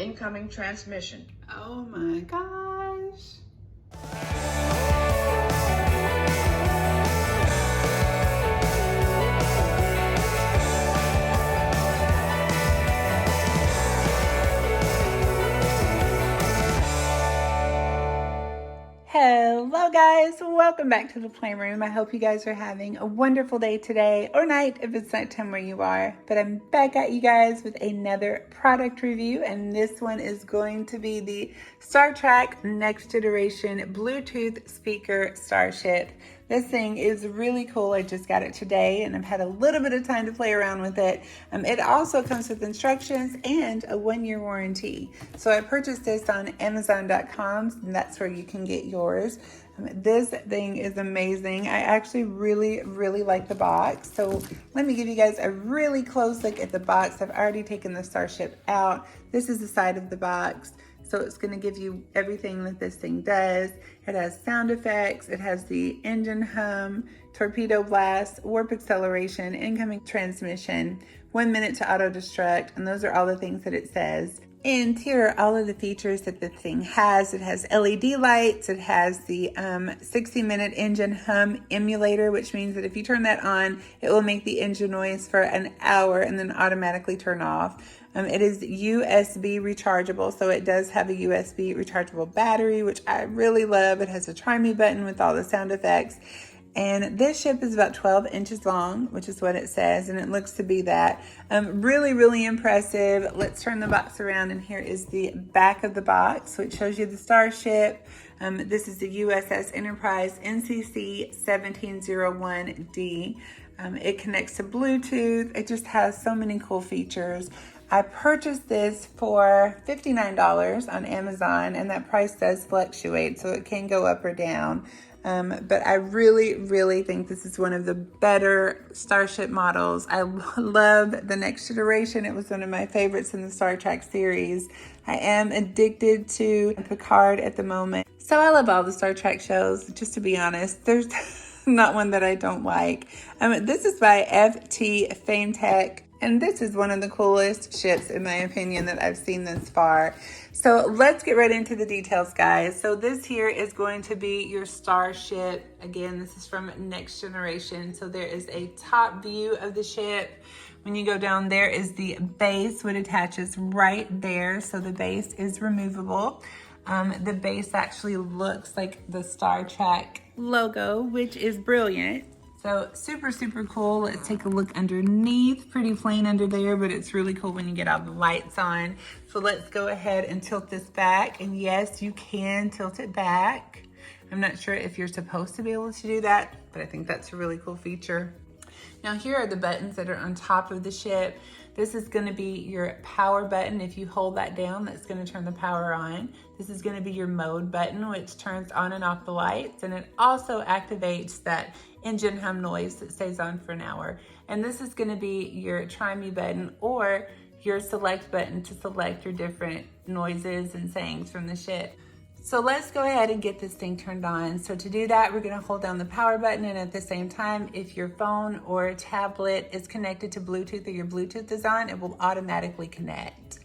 Incoming transmission. Oh my gosh. Hello guys, welcome back to the Playroom. I hope you guys are having a wonderful day today, or night if it's nighttime where you are. But I'm back at you guys with another product review, and this one is going to be the StarTrak Next Generation Bluetooth Speaker Starship. This thing is really cool. I just got it today and I've had a little bit of time to play around with it. It also comes with instructions and a 1-year warranty. So I purchased this on Amazon.com, and that's where you can get yours. This thing is amazing. I actually really like the box. So let me give you guys a really close look at the box. I've already taken the Starship out. This is the side of the box. So it's going to give you everything that this thing does. It has sound effects, it has the engine hum, torpedo blast, warp acceleration, incoming transmission, 1 minute to auto destruct, and those are all the things that it says. And here are all of the features that the thing has. It has LED lights, it has the 60-minute engine hum emulator, which means that if you turn that on, it will make the engine noise for an hour and then automatically turn off. It is USB rechargeable, so it does have a USB rechargeable battery, which I really love. It has a Try Me button with all the sound effects. And this ship is about 12 inches long, which is what it says, and it looks to be that. Really impressive. Let's turn the box around, and here is the back of the box. So it shows you the Starship. This is the USS Enterprise NCC 1701D. It connects to Bluetooth. It just has so many cool features. I purchased this for $59 on Amazon, and that price does fluctuate, so it can go up or down. But I really think this is one of the better Starship models. I love the Next Generation. It was one of my favorites in the Star Trek series. I am addicted to Picard at the moment. So I love all the Star Trek shows, just to be honest. There's not one that I don't like. This is by FT FameTech. And this is one of the coolest ships, in my opinion, that I've seen this far. So let's get right into the details, guys. So this here is going to be your Starship. Again, this is from Next Generation. So there is a top view of the ship. When you go down, there is the base, which attaches right there. So the base is removable. The base actually looks like the Star Trek logo, which is brilliant. So super cool. Let's take a look underneath. Pretty plain under there, but it's really cool when you get all the lights on. So let's go ahead and tilt this back. And yes, you can tilt it back. I'm not sure if you're supposed to be able to do that, but I think that's a really cool feature. Now here are the buttons that are on top of the ship. This is going to be your power button. If you hold that down, that's going to turn the power on. This is going to be your mode button, which turns on and off the lights. And it also activates that engine hum noise that stays on for an hour. And this is going to be your Try Me button, or your select button to select your different noises and sayings from the ship. So let's go ahead and get this thing turned on. So to do that, we're gonna hold down the power button, and at the same time, if your phone or tablet is connected to Bluetooth or your Bluetooth is on, it will automatically connect.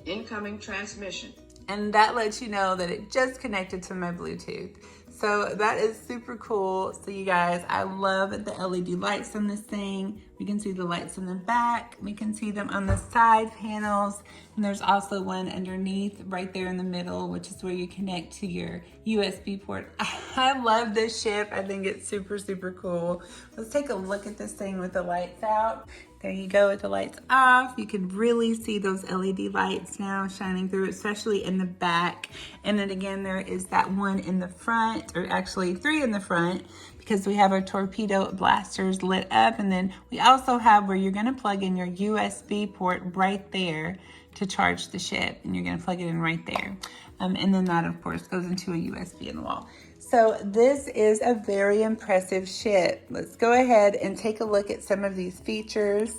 Incoming transmission. And that lets you know that it just connected to my Bluetooth. So that is super cool. So you guys, I love the LED lights on this thing. We can see the lights in the back. We can see them on the side panels. And there's also one underneath right there in the middle, which is where you connect to your USB port. I love this ship. I think it's super cool. Let's take a look at this thing with the lights out. There you go with the lights off. You can really see those LED lights now shining through, especially in the back. And then again, there is that one in the front, or actually 3 in the front, because we have our torpedo blasters lit up. And then we also have where you're gonna plug in your USB port right there to charge the ship. And you're gonna plug it in right there. And then that of course goes into a USB in the wall. So this is a very impressive ship. Let's go ahead and take a look at some of these features.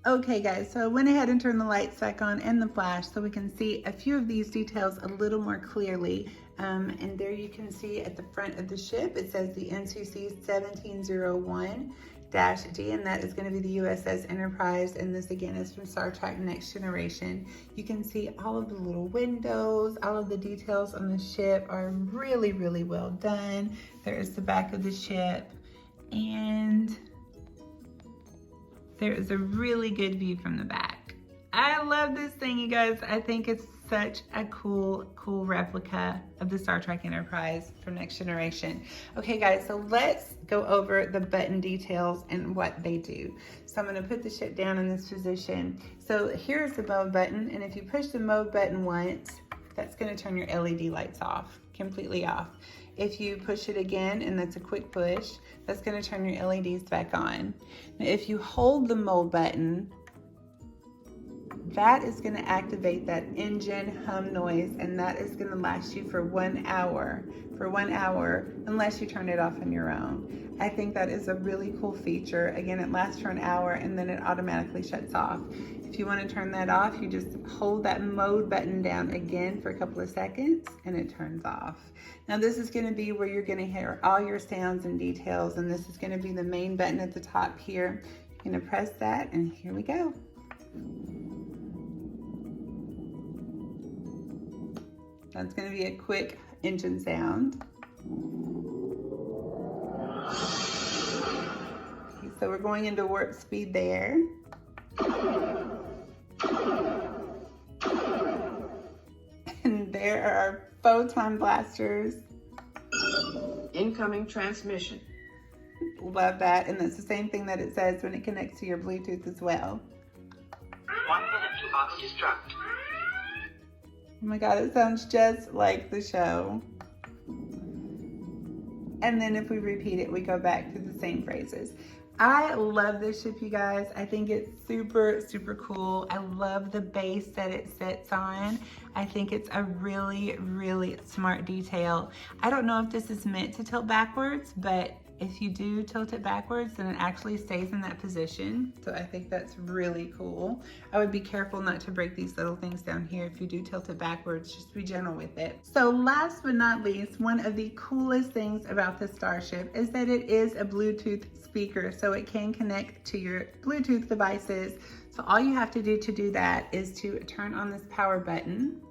Okay guys, so I went ahead and turned the lights back on and the flash so we can see a few of these details a little more clearly. And there you can see at the front of the ship, it says the NCC 1701. -D, and that is going to be the USS Enterprise, and this again is from Star Trek Next Generation. You can see all of the little windows, all of the details on the ship are really, really well done. There is the back of the ship, and there is a really good view from the back. I love this thing, you guys. I think it's such a cool replica of the Star Trek Enterprise from Next Generation. Okay guys, so let's go over the button details and what they do. So I'm gonna put the ship down in this position. So here's the mode button, and if you push the mode button once, that's gonna turn your LED lights off, completely off. If you push it again, and that's a quick push, that's gonna turn your LEDs back on. Now, if you hold the mode button, that is going to activate that engine hum noise, and that is going to last you for 1 hour. For 1 hour, unless you turn it off on your own. I think that is a really cool feature. Again, it lasts for an hour and then it automatically shuts off. If you want to turn that off, you just hold that mode button down again for a couple of seconds and it turns off. Now this is going to be where you're going to hear all your sounds and details, and this is going to be the main button at the top here. You're going to press that, and here we go. That's going to be a quick engine sound. Okay, so we're going into warp speed there. And there are our photon blasters. Incoming transmission. Love that. And that's the same thing that it says when it connects to your Bluetooth as well. 1 minute to self-destruct. Oh my God, it sounds just like the show. And then if we repeat it, we go back to the same phrases. I love this ship, you guys. I think it's super, super cool. I love the base that it sits on. I think it's a really, really smart detail. I don't know if this is meant to tilt backwards, but if you do tilt it backwards, then it actually stays in that position. So I think that's really cool. I would be careful not to break these little things down here. If you do tilt it backwards, just be gentle with it. So last but not least, one of the coolest things about the Starship is that it is a Bluetooth speaker, so it can connect to your Bluetooth devices. So all you have to do that is to turn on this power button.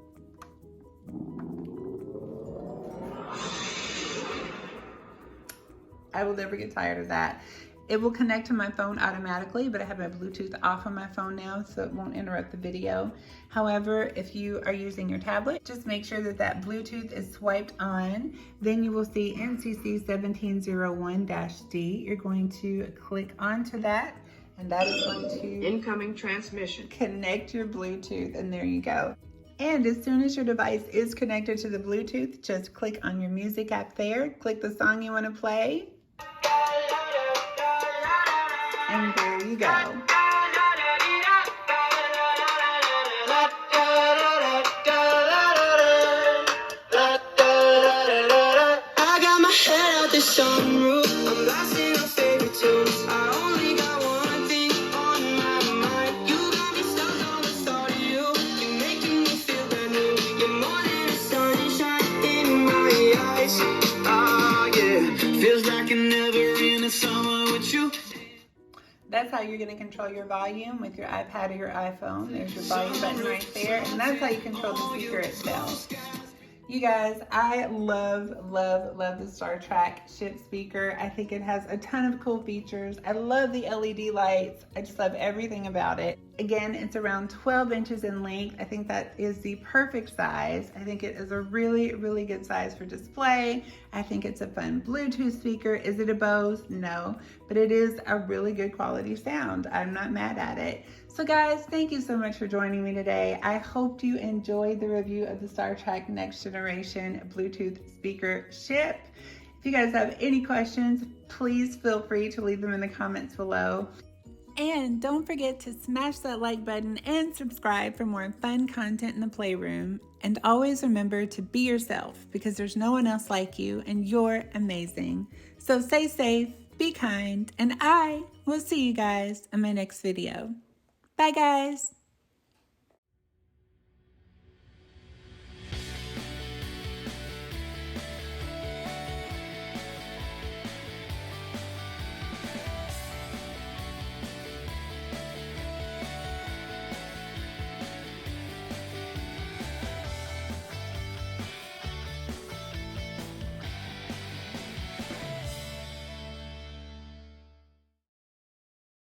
I will never get tired of that. It will connect to my phone automatically, but I have my Bluetooth off on my phone now, so it won't interrupt the video. However, if you are using your tablet, just make sure that that Bluetooth is swiped on. Then you will see NCC 1701-D. You're going to click onto that, and that is going to Incoming transmission. connect your Bluetooth, and there you go. And as soon as your device is connected to the Bluetooth, just click on your music app there, click the song you want to play, and there you go. I got my head out the sunroof. I'm blasting our favorite tunes. I only got one thing on my mind. You got me stuck on the thought of you. You're making me feel brand new. You're more than a sunshine in my eyes. Oh yeah, feels like I'm never in the summer with you. That's how you're going to control your volume with your iPad or your iPhone. There's your volume button right there, and that's how you control the speaker itself. You guys, I love the Star Trek ship speaker. I think it has a ton of cool features. I love the LED lights. I just love everything about it. Again, it's around 12 inches in length. I think that is the perfect size. I think it is a really, really good size for display. I think it's a fun Bluetooth speaker. Is it a Bose? No, but it is a really good quality sound. I'm not mad at it. So guys, thank you so much for joining me today. I hope you enjoyed the review of the Star Trek Next Generation Bluetooth speaker ship. If you guys have any questions, please feel free to leave them in the comments below. And don't forget to smash that like button and subscribe for more fun content in the Playroom. And always remember to be yourself, because there's no one else like you and you're amazing. So stay safe, be kind, and I will see you guys in my next video. Bye guys.